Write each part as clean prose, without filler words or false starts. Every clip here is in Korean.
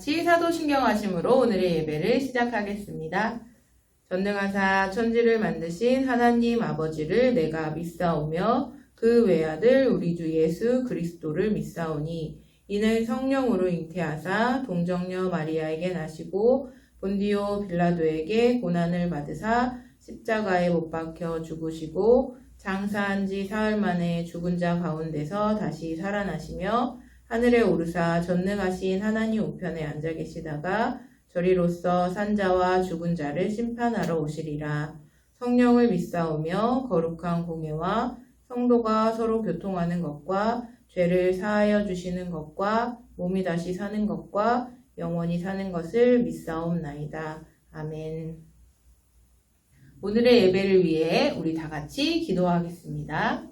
같이 사도신경하심으로 오늘의 예배를 시작하겠습니다. 전능하사 천지를 만드신 하나님 아버지를 내가 믿사오며 그 외아들 우리 주 예수 그리스도를 믿사오니 이는 성령으로 잉태하사 동정녀 마리아에게 나시고 본디오 빌라도에게 고난을 받으사 십자가에 못 박혀 죽으시고 장사한 지 사흘 만에 죽은 자 가운데서 다시 살아나시며 하늘에 오르사 전능하신 하나님 우편에 앉아 계시다가 저리로서 산자와 죽은 자를 심판하러 오시리라. 성령을 믿사오며 거룩한 공예와 성도가 서로 교통하는 것과 죄를 사하여 주시는 것과 몸이 다시 사는 것과 영원히 사는 것을 믿사옵나이다. 아멘. 오늘의 예배를 위해 우리 다 같이 기도하겠습니다.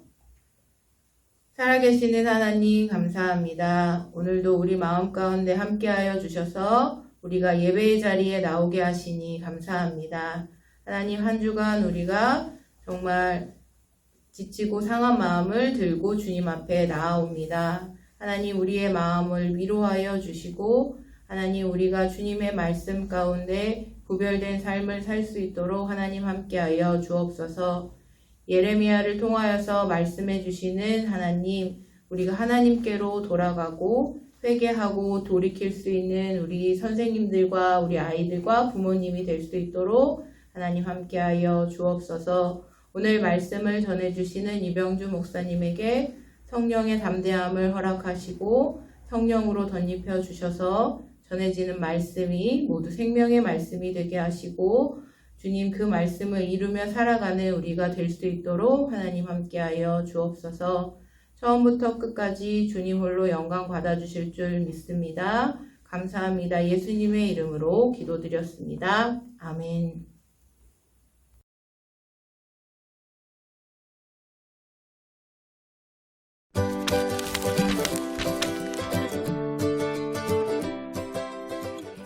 살아계시는 하나님 감사합니다. 오늘도 우리 마음 가운데 함께하여 주셔서 우리가 예배의 자리에 나오게 하시니 감사합니다. 하나님, 한 주간 우리가 정말 지치고 상한 마음을 들고 주님 앞에 나아옵니다. 하나님, 우리의 마음을 위로하여 주시고 하나님, 우리가 주님의 말씀 가운데 구별된 삶을 살 수 있도록 하나님 함께하여 주옵소서. 예레미야를 통하여서 말씀해 주시는 하나님, 우리가 하나님께로 돌아가고 회개하고 돌이킬 수 있는 우리 선생님들과 우리 아이들과 부모님이 될 수 있도록 하나님 함께하여 주옵소서. 오늘 말씀을 전해주시는 이병주 목사님에게 성령의 담대함을 허락하시고 성령으로 덧입혀 주셔서 전해지는 말씀이 모두 생명의 말씀이 되게 하시고 주님, 그 말씀을 이루며 살아가는 우리가 될 수 있도록 하나님 함께하여 주옵소서. 처음부터 끝까지 주님 홀로 영광 받아주실 줄 믿습니다. 감사합니다. 예수님의 이름으로 기도드렸습니다. 아멘.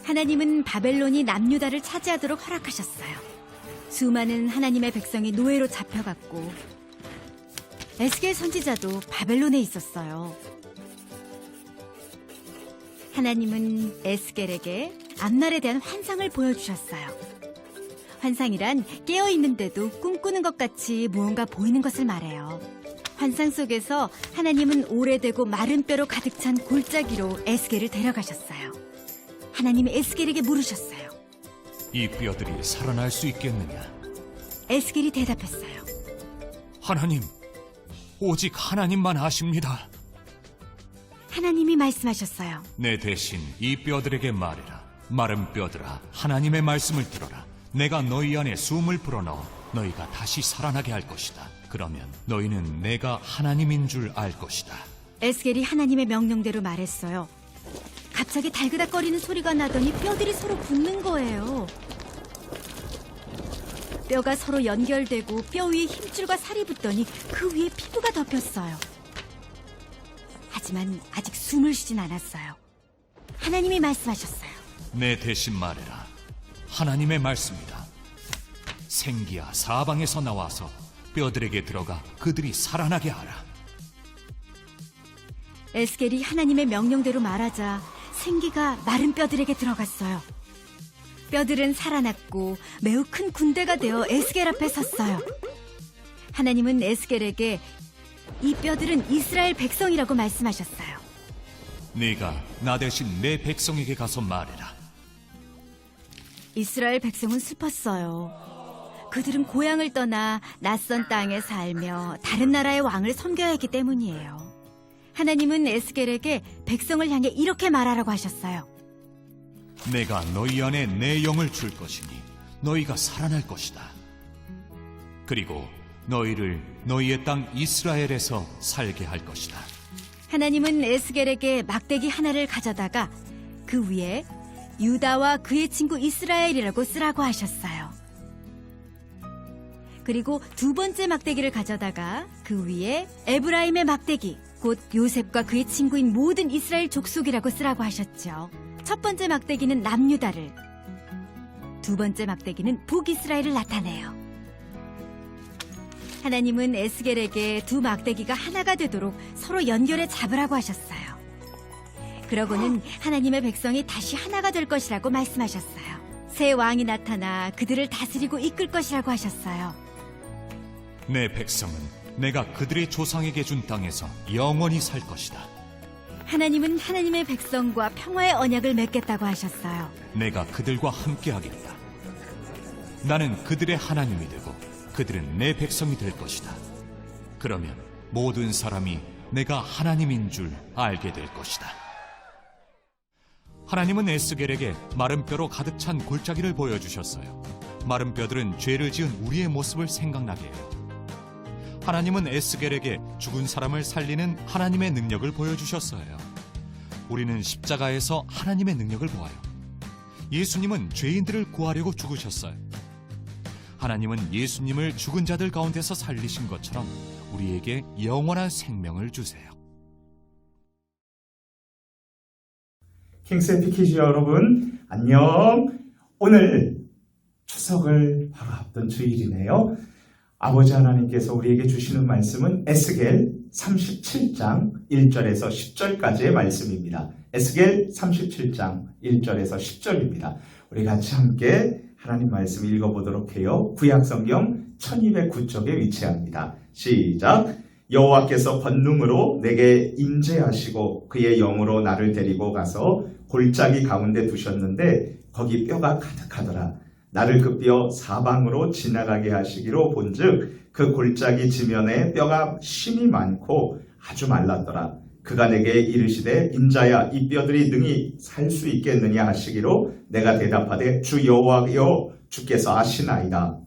하나님은 바벨론이 남유다를 차지하도록 허락하셨어요. 수많은 하나님의 백성이 노예로 잡혀갔고 에스겔 선지자도 바벨론에 있었어요. 하나님은 에스겔에게 앞날에 대한 환상을 보여주셨어요. 환상이란 깨어있는데도 꿈꾸는 것 같이 무언가 보이는 것을 말해요. 환상 속에서 하나님은 오래되고 마른 뼈로 가득 찬 골짜기로 에스겔을 데려가셨어요. 하나님이 에스겔에게 물으셨어요. 이 뼈들이 살아날 수 있겠느냐? 에스겔이 대답했어요. 하나님, 오직 하나님만 아십니다. 하나님이 말씀하셨어요. 내 대신 이 뼈들에게 말해라. 마른 뼈들아, 하나님의 말씀을 들어라. 내가 너희 안에 숨을 불어넣어 너희가 다시 살아나게 할 것이다. 그러면 너희는 내가 하나님인 줄 알 것이다. 에스겔이 하나님의 명령대로 말했어요. 갑자기 달그닥거리는 소리가 나더니 뼈들이 서로 붙는 거예요. 뼈가 서로 연결되고 뼈 위에 힘줄과 살이 붙더니 그 위에 피부가 덮였어요. 하지만 아직 숨을 쉬진 않았어요. 하나님이 말씀하셨어요. 내 대신 말해라. 하나님의 말씀이다. 생기야 사방에서 나와서 뼈들에게 들어가 그들이 살아나게 하라. 에스겔이 하나님의 명령대로 말하자 생기가 마른 뼈들에게 들어갔어요. 뼈들은 살아났고 매우 큰 군대가 되어 에스겔 앞에 섰어요. 하나님은 에스겔에게 이 뼈들은 이스라엘 백성이라고 말씀하셨어요. 네가 나 대신 내 백성에게 가서 말해라. 이스라엘 백성은 슬펐어요. 그들은 고향을 떠나 낯선 땅에 살며 다른 나라의 왕을 섬겨야 했기 때문이에요. 하나님은 에스겔에게 백성을 향해 이렇게 말하라고 하셨어요. 내가 너희 안에 내 영을 줄 것이니 너희가 살아날 것이다. 그리고 너희를 너희의 땅 이스라엘에서 살게 할 것이다. 하나님은 에스겔에게 막대기 하나를 가져다가 그 위에 유다와 그의 친구 이스라엘이라고 쓰라고 하셨어요. 그리고 두 번째 막대기를 가져다가 그 위에 에브라임의 막대기, 곧 요셉과 그의 친구인 모든 이스라엘 족속이라고 쓰라고 하셨죠. 첫 번째 막대기는 남유다를, 두 번째 막대기는 북이스라엘을 나타내요. 하나님은 에스겔에게 두 막대기가 하나가 되도록 서로 연결해 잡으라고 하셨어요. 그러고는 하나님의 백성이 다시 하나가 될 것이라고 말씀하셨어요. 새 왕이 나타나 그들을 다스리고 이끌 것이라고 하셨어요. 내 백성은 내가 그들의 조상에게 준 땅에서 영원히 살 것이다. 하나님은 하나님의 백성과 평화의 언약을 맺겠다고 하셨어요. 내가 그들과 함께 하겠다. 나는 그들의 하나님이 되고 그들은 내 백성이 될 것이다. 그러면 모든 사람이 내가 하나님인 줄 알게 될 것이다. 하나님은 에스겔에게 마른 뼈로 가득 찬 골짜기를 보여주셨어요. 마른 뼈들은 죄를 지은 우리의 모습을 생각나게 해요. 하나님은 에스겔에게 죽은 사람을 살리는 하나님의 능력을 보여주셨어요. 우리는 십자가에서 하나님의 능력을 보아요. 예수님은 죄인들을 구하려고 죽으셨어요. 하나님은 예수님을 죽은 자들 가운데서 살리신 것처럼 우리에게 영원한 생명을 주세요. 킹스의 피키즈 여러분, 안녕. 오늘 추석을 바로 앞둔 주일이네요. 아버지 하나님께서 우리에게 주시는 말씀은 에스겔 37장 1절에서 10절까지의 말씀입니다. 에스겔 37장 1절에서 10절입니다. 우리 같이 함께 하나님 말씀 읽어보도록 해요. 구약성경 1209쪽에 위치합니다. 시작! 여호와께서 권능으로 내게 임재하시고 그의 영으로 나를 데리고 가서 골짜기 가운데 두셨는데 거기 뼈가 가득하더라. 나를 그 뼈 사방으로 지나가게 하시기로 본즉 그 골짜기 지면에 뼈가 심이 많고 아주 말랐더라. 그가 내게 이르시되 인자야 이 뼈들이 능히 살 수 있겠느냐 하시기로 내가 대답하되 주 여호와여 주께서 아시나이다.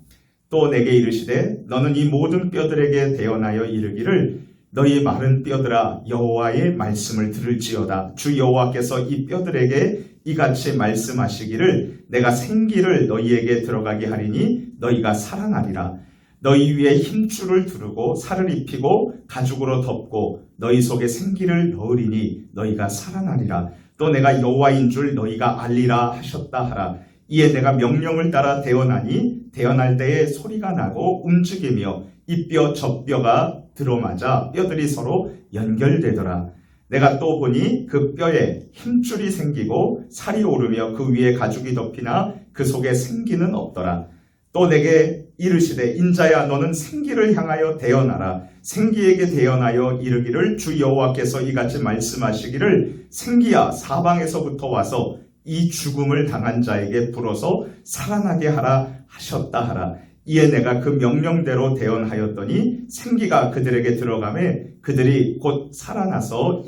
또 내게 이르시되 너는 이 모든 뼈들에게 대언하여 이르기를 너희 마른 뼈들아 여호와의 말씀을 들을지어다. 주 여호와께서 이 뼈들에게 이같이 말씀하시기를 내가 생기를 너희에게 들어가게 하리니 너희가 살아나리라. 너희 위에 힘줄을 두르고 살을 입히고 가죽으로 덮고 너희 속에 생기를 넣으리니 너희가 살아나리라. 또 내가 여호와인 줄 너희가 알리라 하셨다 하라. 이에 내가 명령을 따라 대언하니 대언할 때에 소리가 나고 움직이며 이 뼈 저 뼈가 들어맞아 뼈들이 서로 연결되더라. 내가 또 보니 그 뼈에 힘줄이 생기고 살이 오르며 그 위에 가죽이 덮이나 그 속에 생기는 없더라. 또 내게 이르시되 인자야 너는 생기를 향하여 대언하라. 생기에게 대언하여 이르기를 주 여호와께서 이같이 말씀하시기를 생기야 사방에서부터 와서 이 죽음을 당한 자에게 불어서 살아나게 하라 하셨다 하라. 이에 내가 그 명령대로 대언하였더니 생기가 그들에게 들어가매 그들이 곧 살아나서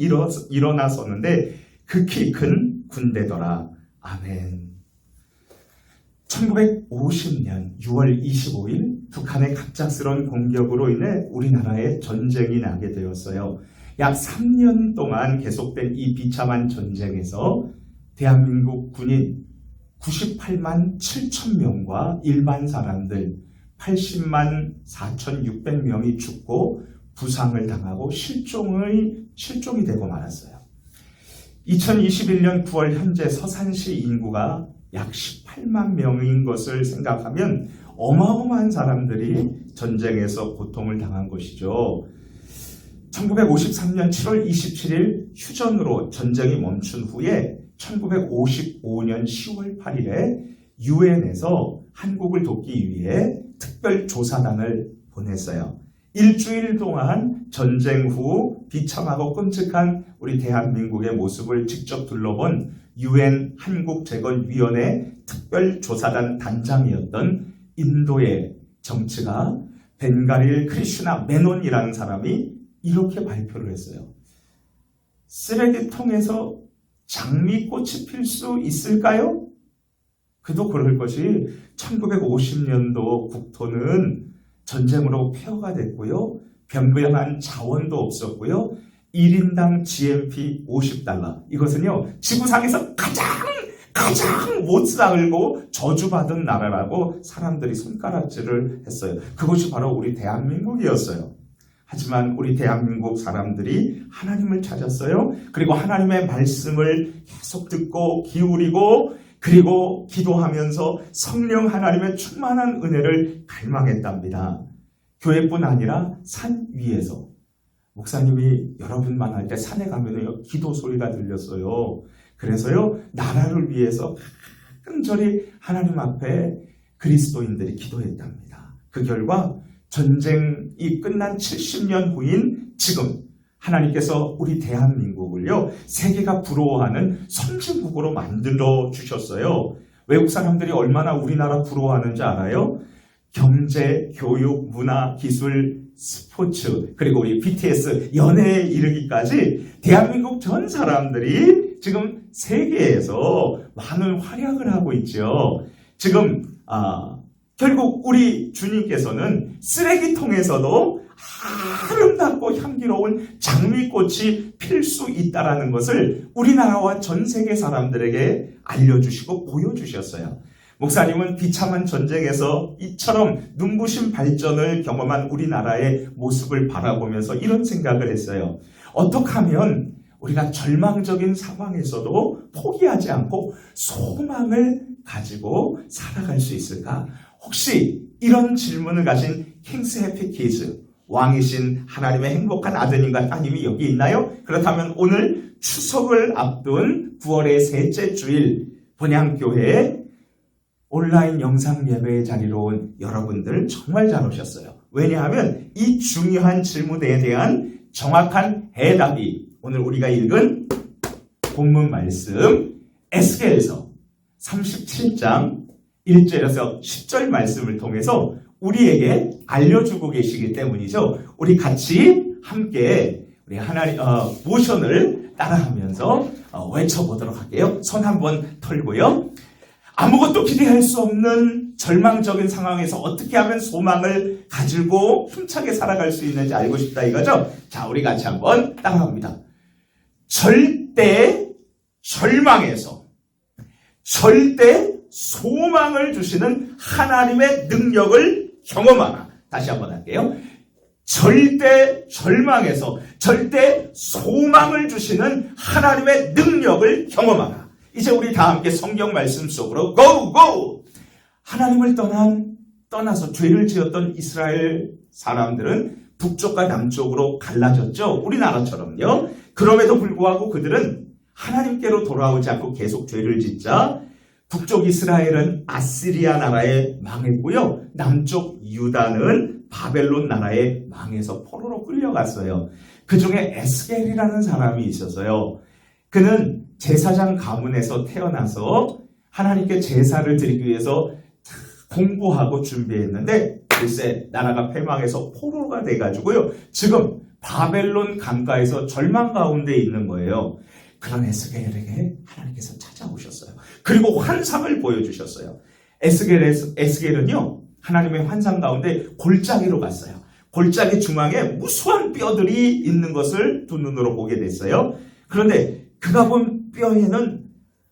일어나섰는데 극히 큰 군대더라. 아멘. 1950년 6월 25일 북한의 갑작스러운 공격으로 인해 우리나라에 전쟁이 나게 되었어요. 약 3년 동안 계속된 이 비참한 전쟁에서 대한민국 군인 98만 7천 명과 일반 사람들 80만 4,600명이 죽고 부상을 당하고 실종이 되고 말았어요. 2021년 9월 현재 서산시 인구가 약 18만 명인 것을 생각하면 어마어마한 사람들이 전쟁에서 고통을 당한 것이죠. 1953년 7월 27일 휴전으로 전쟁이 멈춘 후에 1955년 10월 8일에 유엔에서 한국을 돕기 위해 특별조사단을 보냈어요. 일주일 동안 전쟁 후 비참하고 끔찍한 우리 대한민국의 모습을 직접 둘러본 유엔 한국재건위원회 특별조사단 단장이었던 인도의 정치가 벵가릴 크리슈나 메논이라는 사람이 이렇게 발표를 했어요. 쓰레기통에서 장미꽃이 필 수 있을까요? 그도 그럴 것이 1950년도 국토는 전쟁으로 폐허가 됐고요. 변변한 자원도 없었고요. 1인당 GNP 50달러. 이것은요, 지구상에서 가장 못 살고 저주받은 나라라고 사람들이 손가락질을 했어요. 그것이 바로 우리 대한민국이었어요. 하지만 우리 대한민국 사람들이 하나님을 찾았어요. 그리고 하나님의 말씀을 계속 듣고 기울이고 그리고 기도하면서 성령 하나님의 충만한 은혜를 갈망했답니다. 교회뿐 아니라 산 위에서 목사님이 여러분만 할 때 산에 가면 기도 소리가 들렸어요. 그래서요 나라를 위해서 간절히 하나님 앞에 그리스도인들이 기도했답니다. 그 결과 전쟁이 끝난 70년 후인 지금 하나님께서 우리 대한민국을요 세계가 부러워하는 선진국으로 만들어 주셨어요. 외국 사람들이 얼마나 우리나라 부러워하는지 알아요? 경제, 교육, 문화, 기술, 스포츠, 그리고 우리 BTS 연예에 이르기까지 대한민국 전 사람들이 지금 세계에서 많은 활약을 하고 있죠. 지금 결국 우리 주님께서는 쓰레기통에서도 아름답고 향기로운 장미꽃이 필 수 있다는 것을 우리나라와 전 세계 사람들에게 알려주시고 보여주셨어요. 목사님은 비참한 전쟁에서 이처럼 눈부신 발전을 경험한 우리나라의 모습을 바라보면서 이런 생각을 했어요. 어떻게 하면 우리가 절망적인 상황에서도 포기하지 않고 소망을 가지고 살아갈 수 있을까? 혹시 이런 질문을 가진 킹스 해피 키즈, 왕이신 하나님의 행복한 아드님과 따님이 여기 있나요? 그렇다면 오늘 추석을 앞둔 9월의 셋째 주일 본향교회에 온라인 영상 예배의 자리로 온 여러분들 정말 잘 오셨어요. 왜냐하면 이 중요한 질문에 대한 정확한 해답이 오늘 우리가 읽은 본문 말씀 에스겔서 37장 1절에서 10절 말씀을 통해서 우리에게 알려주고 계시기 때문이죠. 우리 같이 함께 우리 하나님 모션을 따라하면서 외쳐보도록 할게요. 손 한번 털고요. 아무것도 기대할 수 없는 절망적인 상황에서 어떻게 하면 소망을 가지고 힘차게 살아갈 수 있는지 알고 싶다 이거죠. 자, 우리 같이 한번 따라합니다. 절대 절망에서 절대 소망을 주시는 하나님의 능력을 경험하라. 다시 한번 할게요. 절대 절망에서 절대 소망을 주시는 하나님의 능력을 경험하라. 이제 우리 다 함께 성경 말씀 속으로 고! 하나님을 떠나서 죄를 지었던 이스라엘 사람들은 북쪽과 남쪽으로 갈라졌죠. 우리나라처럼요. 그럼에도 불구하고 그들은 하나님께로 돌아오지 않고 계속 죄를 짓자 북쪽 이스라엘은 아시리아 나라에 망했고요. 남쪽 유다는 바벨론 나라에 망해서 포로로 끌려갔어요. 그 중에 에스겔이라는 사람이 있었어요. 그는 제사장 가문에서 태어나서 하나님께 제사를 드리기 위해서 공부하고 준비했는데 글쎄 나라가 패망해서 포로가 돼가지고요. 지금 바벨론 강가에서 절망 가운데 있는 거예요. 그런 에스겔에게 하나님께서 찾아오셨어요. 그리고 환상을 보여주셨어요. 에스겔은요, 하나님의 환상 가운데 골짜기로 갔어요. 골짜기 중앙에 무수한 뼈들이 있는 것을 두 눈으로 보게 됐어요. 그런데 그가 본 뼈에는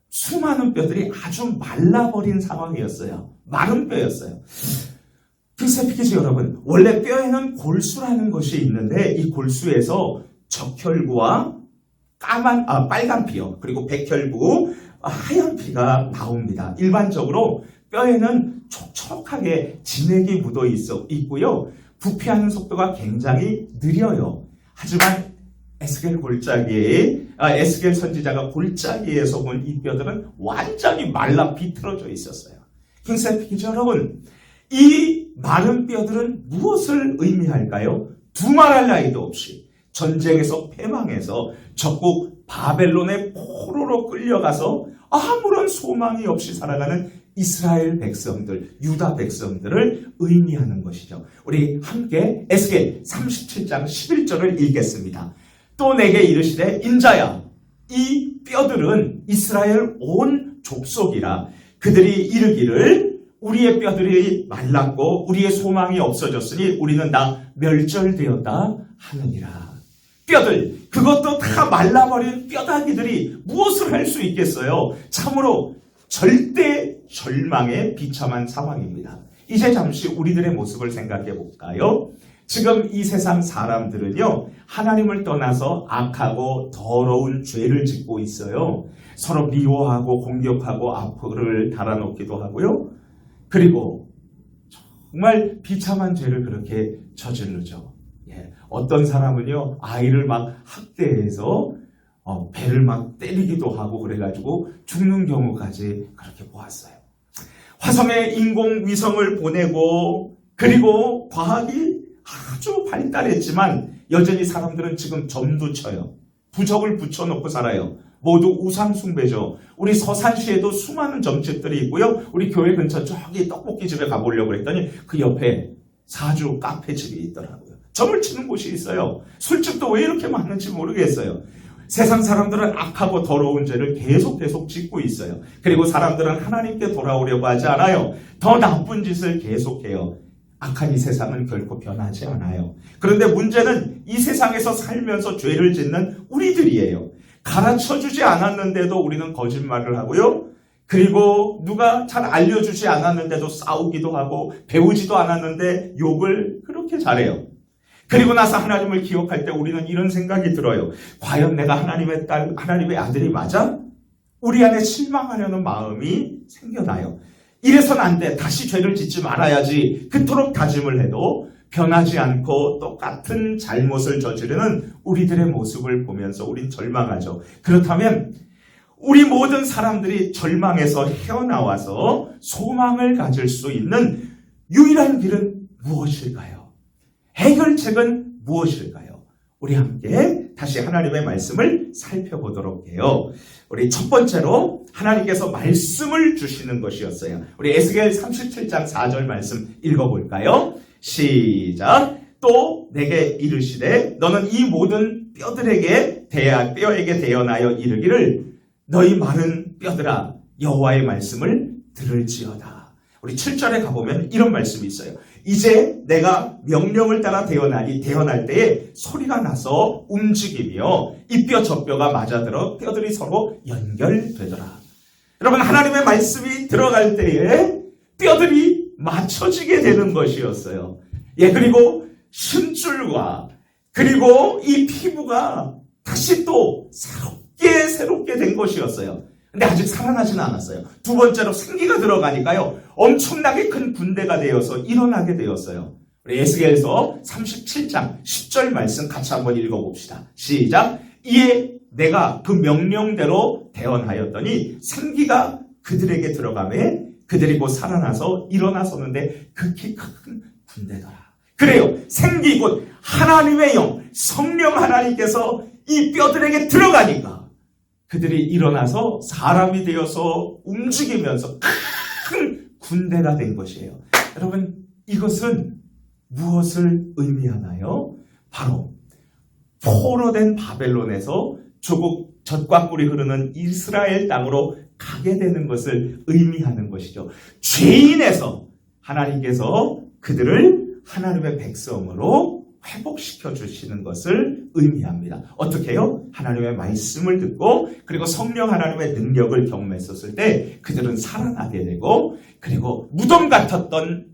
수많은 뼈들이 아주 말라버린 상황이었어요. 마른 뼈였어요. 킹스피키즈 여러분, 원래 뼈에는 골수라는 것이 있는데 이 골수에서 적혈구와 빨간 피요, 그리고 백혈구, 하얀 피가 나옵니다. 일반적으로 뼈에는 촉촉하게 진액이 묻어 있고요. 부패하는 속도가 굉장히 느려요. 하지만 에스겔 선지자가 골짜기에서 본 이 뼈들은 완전히 말라 비틀어져 있었어요. 킹스피키즈 여러분, 이 마른 뼈들은 무엇을 의미할까요? 두말할 나위도 없이 전쟁에서 패망해서 적국 바벨론의 포로로 끌려가서 아무런 소망이 없이 살아가는 이스라엘 백성들, 유다 백성들을 의미하는 것이죠. 우리 함께 에스겔 37장 11절을 읽겠습니다. 또 내게 이르시되 인자야, 이 뼈들은 이스라엘 온 족속이라. 그들이 이르기를 우리의 뼈들이 말랐고 우리의 소망이 없어졌으니 우리는 다 멸절되었다 하느니라. 뼈들, 그것도 다 말라버린 뼈다귀들이 무엇을 할 수 있겠어요? 참으로 절대 절망의 비참한 상황입니다. 이제 잠시 우리들의 모습을 생각해 볼까요? 지금 이 세상 사람들은요, 하나님을 떠나서 악하고 더러운 죄를 짓고 있어요. 서로 미워하고 공격하고 악을 달아놓기도 하고요. 그리고 정말 비참한 죄를 그렇게 저지르죠. 어떤 사람은요, 아이를 막 학대해서 배를 막 때리기도 하고 그래가지고 죽는 경우까지 그렇게 보았어요. 화성에 인공위성을 보내고 그리고 과학이 아주 발달했지만 여전히 사람들은 지금 점도 쳐요. 부적을 붙여놓고 살아요. 모두 우상숭배죠. 우리 서산시에도 수많은 점집들이 있고요. 우리 교회 근처 저기 떡볶이집에 가보려고 했더니 그 옆에 사주 카페집이 있더라고요. 점을 치는 곳이 있어요. 술집도 왜 이렇게 많은지 모르겠어요. 세상 사람들은 악하고 더러운 죄를 계속 짓고 있어요. 그리고 사람들은 하나님께 돌아오려고 하지 않아요. 더 나쁜 짓을 계속해요. 악한 이 세상은 결코 변하지 않아요. 그런데 문제는 이 세상에서 살면서 죄를 짓는 우리들이에요. 가르쳐주지 않았는데도 우리는 거짓말을 하고요. 그리고 누가 잘 알려주지 않았는데도 싸우기도 하고 배우지도 않았는데 욕을 그렇게 잘해요. 그리고 나서 하나님을 기억할 때 우리는 이런 생각이 들어요. 과연 내가 하나님의 딸, 하나님의 아들이 맞아? 우리 안에 실망하려는 마음이 생겨나요. 이래선 안 돼. 다시 죄를 짓지 말아야지. 그토록 다짐을 해도 변하지 않고 똑같은 잘못을 저지르는 우리들의 모습을 보면서 우린 절망하죠. 그렇다면 우리 모든 사람들이 절망에서 헤어나와서 소망을 가질 수 있는 유일한 길은 무엇일까요? 해결책은 무엇일까요? 우리 함께 다시 하나님의 말씀을 살펴보도록 해요. 우리 첫 번째로 하나님께서 말씀을 주시는 것이었어요. 우리 에스겔 37장 4절 말씀 읽어볼까요? 시작. 또 내게 이르시되 너는 이 모든 뼈에게 대언하여 이르기를 너희 마른 뼈들아 여호와의 말씀을 들을지어다. 우리 7절에 가보면 이런 말씀이 있어요. 이제 내가 명령을 따라 대언할 때에 소리가 나서 움직이며 이 뼈 저 뼈가 맞아들어 뼈들이 서로 연결되더라. 여러분, 하나님의 말씀이 들어갈 때에 뼈들이 맞춰지게 되는 것이었어요. 예, 그리고 심줄과 그리고 이 피부가 다시 또 새롭게 된 것이었어요. 근데 아직 살아나지는 않았어요. 두 번째로 생기가 들어가니까요. 엄청나게 큰 군대가 되어서 일어나게 되었어요. 우리 에스겔서 37장 10절 말씀 같이 한번 읽어봅시다. 시작. 이에 내가 그 명령대로 대언하였더니 생기가 그들에게 들어가매 그들이 곧 살아나서 일어나서는데 극히 큰 군대더라. 그래요. 생기 곧 하나님의 영, 성령 하나님께서 이 뼈들에게 들어가니까 그들이 일어나서 사람이 되어서 움직이면서 큰 군대가 된 것이에요. 여러분, 이것은 무엇을 의미하나요? 바로 포로된 바벨론에서 조국 젖과 꿀이 흐르는 이스라엘 땅으로 가게 되는 것을 의미하는 것이죠. 죄인에서 하나님께서 그들을 하나님의 백성으로 회복시켜 주시는 것을 의미합니다. 어떻게 해요? 하나님의 말씀을 듣고 그리고 성령 하나님의 능력을 경험했었을 때 그들은 살아나게 되고 그리고 무덤 같았던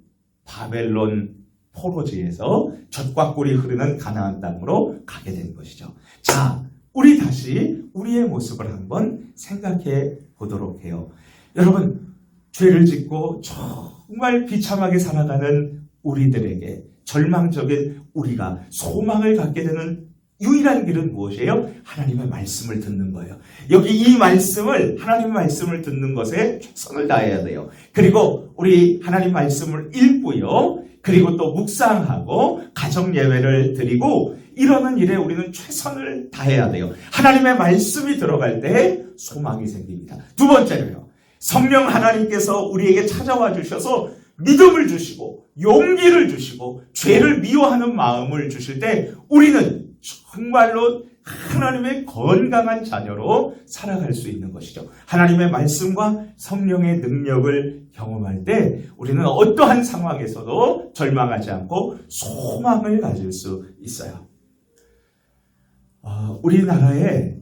바벨론 포로지에서 젖과 꿀이 흐르는 가나안 땅으로 가게 된 것이죠. 자, 우리 다시 우리의 모습을 한번 생각해 보도록 해요. 여러분, 죄를 짓고 정말 비참하게 살아가는 우리들에게 절망적인 우리가 소망을 갖게 되는 유일한 길은 무엇이에요? 하나님의 말씀을 듣는 거예요. 여기 이 말씀을, 하나님의 말씀을 듣는 것에 최선을 다해야 돼요. 그리고 우리 하나님 말씀을 읽고요. 그리고 또 묵상하고 가정 예배를 드리고 이러는 일에 우리는 최선을 다해야 돼요. 하나님의 말씀이 들어갈 때 소망이 생깁니다. 두 번째로요. 성령 하나님께서 우리에게 찾아와 주셔서 믿음을 주시고 용기를 주시고 죄를 미워하는 마음을 주실 때 우리는 정말로 하나님의 건강한 자녀로 살아갈 수 있는 것이죠. 하나님의 말씀과 성령의 능력을 경험할 때 우리는 어떠한 상황에서도 절망하지 않고 소망을 가질 수 있어요. 우리나라에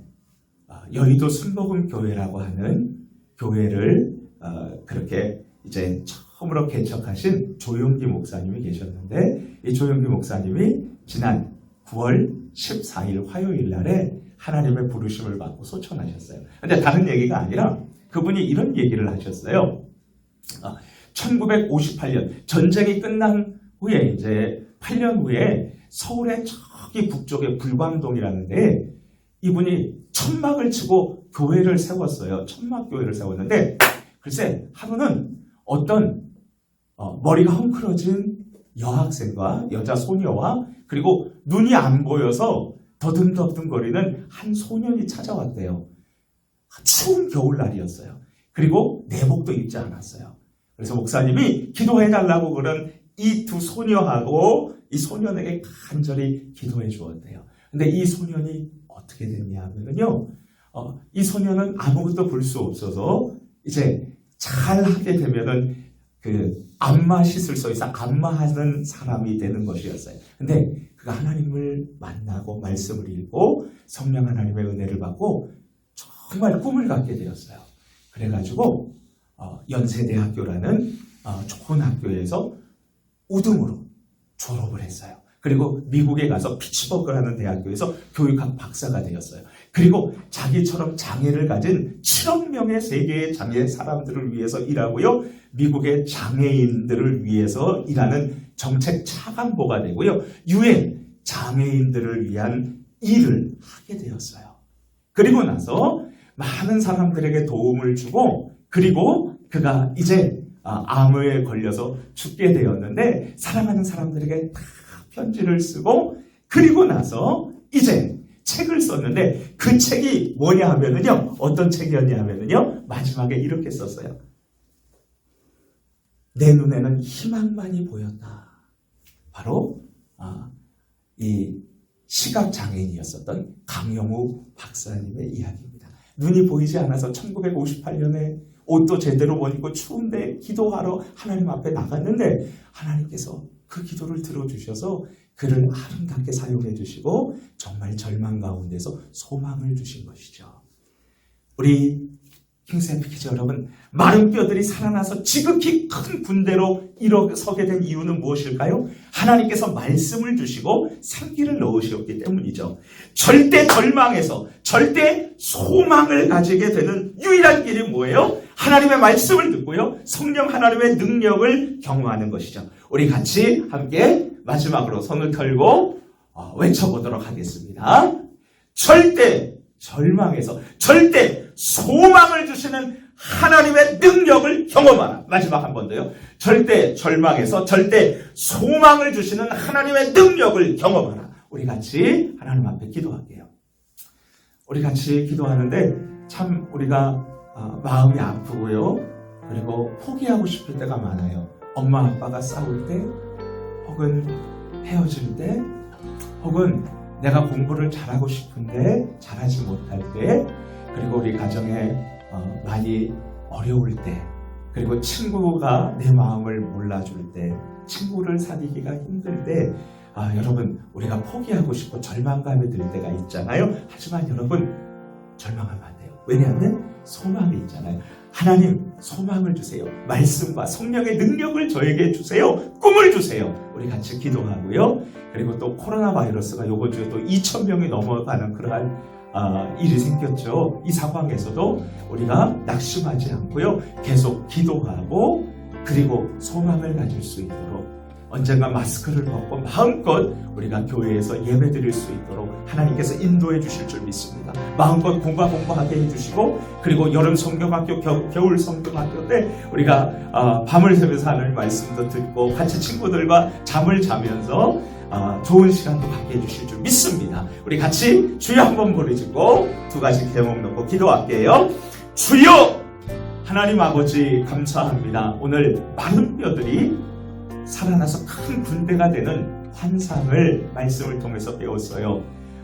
여의도 순복음 교회라고 하는 교회를 그렇게 이제 처음으로 개척하신 조용기 목사님이 계셨는데 이 조용기 목사님이 지난 9월 14일 화요일 날에 하나님의 부르심을 받고 소천하셨어요. 근데 다른 얘기가 아니라 그분이 이런 얘기를 하셨어요. 1958년 전쟁이 끝난 후에 이제 8년 후에 서울의 저기 북쪽에 불광동이라는데 이분이 천막을 치고 교회를 세웠어요. 천막 교회를 세웠는데 글쎄 하루는 어떤 머리가 헝클어진 여학생과 여자 소녀와 그리고 눈이 안 보여서 더듬더듬거리는 한 소년이 찾아왔대요. 추운 겨울날이었어요. 그리고 내복도 입지 않았어요. 그래서 목사님이 기도해달라고 그런 이 두 소녀하고 이 소년에게 간절히 기도해 주었대요. 근데 이 소년이 어떻게 됐냐 하면요, 이 소녀는 아무것도 볼 수 없어서 이제 잘 하게 되면은 안마 시술소에서 안마하는 사람이 되는 것이었어요. 근데 그가 하나님을 만나고 말씀을 읽고 성령 하나님의 은혜를 받고 정말 꿈을 갖게 되었어요. 그래가지고 연세대학교라는 좋은 학교에서 우등으로 졸업을 했어요. 그리고 미국에 가서 피츠버그라는 대학교에서 교육학 박사가 되었어요. 그리고 자기처럼 장애를 가진 7억 명의 세계의 장애 사람들을 위해서 일하고요. 미국의 장애인들을 위해서 일하는 정책 차관보가 되고요. 유엔 장애인들을 위한 일을 하게 되었어요. 그리고 나서 많은 사람들에게 도움을 주고, 그리고 그가 이제 암에 걸려서 죽게 되었는데 사랑하는 사람들에게 다 편지를 쓰고, 그리고 나서 이제 책을 썼는데 그 책이 뭐냐 하면은요, 어떤 책이었냐 하면은요, 마지막에 이렇게 썼어요. 내 눈에는 희망만이 보였다. 바로 이 시각장애인이었었던 강영우 박사님의 이야기입니다. 눈이 보이지 않아서 1958년에 옷도 제대로 못 입고 추운데 기도하러 하나님 앞에 나갔는데 하나님께서 그 기도를 들어주셔서 그를 아름답게 사용해 주시고 정말 절망 가운데서 소망을 주신 것이죠. 우리 킹스앤피키즈 여러분, 마른 뼈들이 살아나서 지극히 큰 군대로 일어서게 된 이유는 무엇일까요? 하나님께서 말씀을 주시고 생기를 넣으셨기 때문이죠. 절대 절망에서 절대 소망을 가지게 되는 유일한 길이 뭐예요? 하나님의 말씀을 듣고요, 성령 하나님의 능력을 경험하는 것이죠. 우리 같이 함께 마지막으로 손을 털고 외쳐보도록 하겠습니다. 절대 절망에서 절대 소망을 주시는 하나님의 능력을 경험하라. 마지막 한 번 더요. 절대 절망에서 절대 소망을 주시는 하나님의 능력을 경험하라. 우리 같이 하나님 앞에 기도할게요. 우리 같이 기도하는데 참 우리가 마음이 아프고요, 그리고 포기하고 싶을 때가 많아요. 엄마 아빠가 싸울 때, 혹은 헤어질 때, 혹은 내가 공부를 잘하고 싶은데 잘하지 못할 때, 그리고 우리 가정에 많이 어려울 때, 그리고 친구가 내 마음을 몰라줄 때, 친구를 사귀기가 힘들 때, 여러분, 우리가 포기하고 싶고 절망감이 들 때가 있잖아요. 하지만 여러분, 절망하면 안 돼요. 왜냐하면 소망이 있잖아요. 하나님, 소망을 주세요. 말씀과 성령의 능력을 저에게 주세요. 꿈을 주세요. 우리 같이 기도하고요. 그리고 또 코로나 바이러스가 요번 주에 또 2,000명이 넘어가는 그러한 일이 생겼죠. 이 상황에서도 우리가 낙심하지 않고요, 계속 기도하고, 그리고 소망을 가질 수 있도록 언젠가 마스크를 벗고 마음껏 우리가 교회에서 예배드릴 수 있도록 하나님께서 인도해 주실 줄 믿습니다. 마음껏 공부하게 해주시고, 그리고 여름 성경학교, 겨울 성경학교 때 우리가 밤을 새면서 하나님 말씀도 듣고 같이 친구들과 잠을 자면서 좋은 시간도 갖게 해주실 줄 믿습니다. 우리 같이 주여 한번 부르짖고 두 가지 제목 놓고 기도할게요. 주여! 하나님 아버지 감사합니다. 오늘 많은 뼈들이 살아나서 큰 군대가 되는 환상을 말씀을 통해서 배웠어요.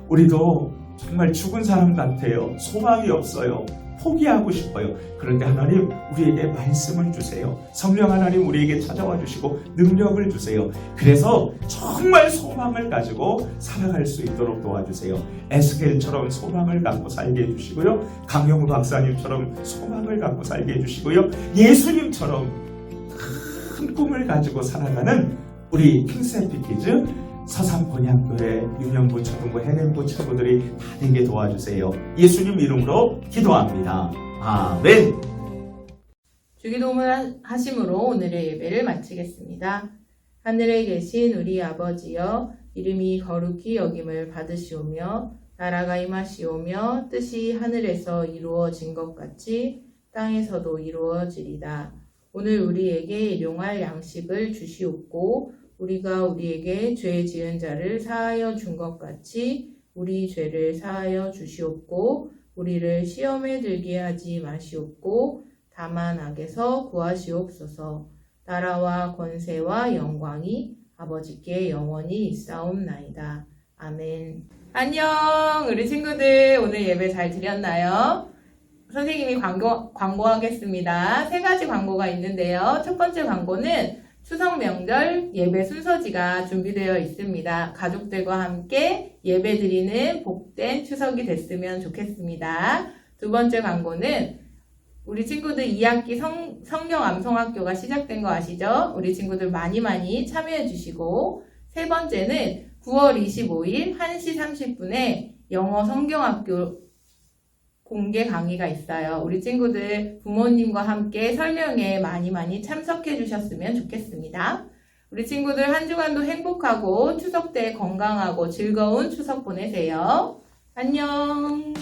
우리도 정말 죽은 사람 같아요. 소망이 없어요. 포기하고 싶어요. 그런데 하나님, 우리에게 말씀을 주세요. 성령 하나님, 우리에게 찾아와 주시고 능력을 주세요. 그래서 정말 소망을 가지고 살아갈 수 있도록 도와주세요. 에스겔처럼 소망을 갖고 살게 해주시고요, 강영우 박사님처럼 소망을 갖고 살게 해주시고요, 예수님처럼 큰 꿈을 가지고 살아가는 우리 킹스앤피키즈 서산본향교회 윤영부 초등부 해냄부 친구들이 다 되게 도와주세요. 예수님 이름으로 기도합니다. 아멘. 주기도문 하심으로 오늘의 예배를 마치겠습니다. 하늘에 계신 우리 아버지여, 이름이 거룩히 여김을 받으시오며 나라가 임하시오며 뜻이 하늘에서 이루어진 것 같이 땅에서도 이루어지리다. 오늘 우리에게 일용할 양식을 주시옵고 우리가 우리에게 죄 지은 자를 사하여 준 것 같이 우리 죄를 사하여 주시옵고 우리를 시험에 들게 하지 마시옵고 다만 악에서 구하시옵소서. 나라와 권세와 영광이 아버지께 영원히 있사옵나이다. 아멘. 안녕, 우리 친구들 오늘 예배 잘 드렸나요? 선생님이 광고하겠습니다. 3가지 광고가 있는데요. 첫 번째 광고는 추석 명절 예배 순서지가 준비되어 있습니다. 가족들과 함께 예배 드리는 복된 추석이 됐으면 좋겠습니다. 두 번째 광고는 우리 친구들 2학기 성경 암송학교가 시작된 거 아시죠? 우리 친구들 많이 참여해 주시고, 세 번째는 9월 25일 1시 30분에 영어 성경학교 공개 강의가 있어요. 우리 친구들 부모님과 함께 설명에 많이 참석해 주셨으면 좋겠습니다. 우리 친구들 한 주간도 행복하고 추석 때 건강하고 즐거운 추석 보내세요. 안녕.